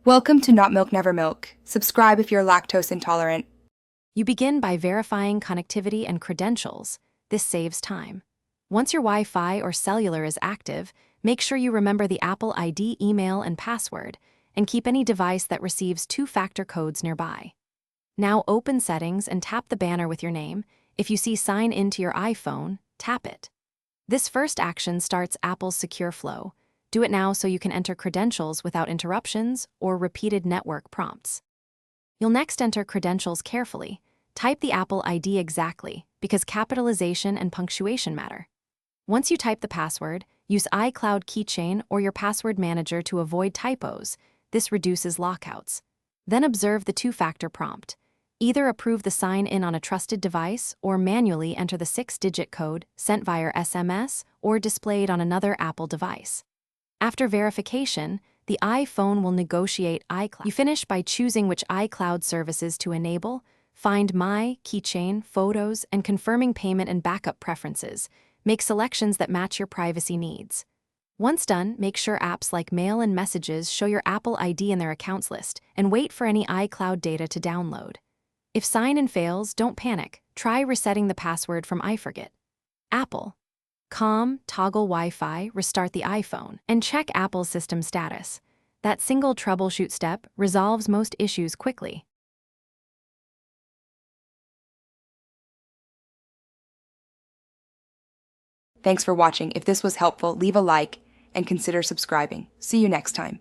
Welcome to Not Milk Never Milk. Subscribe if you're lactose intolerant. You begin by verifying connectivity and credentials. This saves time. Once your Wi-Fi or cellular is active, make sure you remember the Apple ID, email, and password, and keep any device that receives two-factor codes nearby. Now open Settings and tap the banner with your name. If you see Sign In to your iPhone, tap it. This first action starts Apple's secure flow. Do it now so you can enter credentials without interruptions or repeated network prompts. You'll next enter credentials carefully. Type the Apple ID exactly, because capitalization and punctuation matter. Once you type the password, use iCloud Keychain or your password manager to avoid typos. This reduces lockouts. Then observe the two-factor prompt. Either approve the sign-in on a trusted device or manually enter the 6-digit code sent via SMS or displayed on another Apple device. After verification, the iPhone will negotiate iCloud. You finish by choosing which iCloud services to enable, find My, Keychain, Photos, and confirming payment and backup preferences. Make selections that match your privacy needs. Once done, make sure apps like Mail and Messages show your Apple ID in their accounts list, and wait for any iCloud data to download. If sign-in fails, don't panic. Try resetting the password from iForget. Apple. Toggle Wi-Fi, restart the iPhone, and check Apple's system status. That single troubleshoot step resolves most issues quickly. Thanks for watching. If this was helpful, leave a like and consider subscribing. See you next time.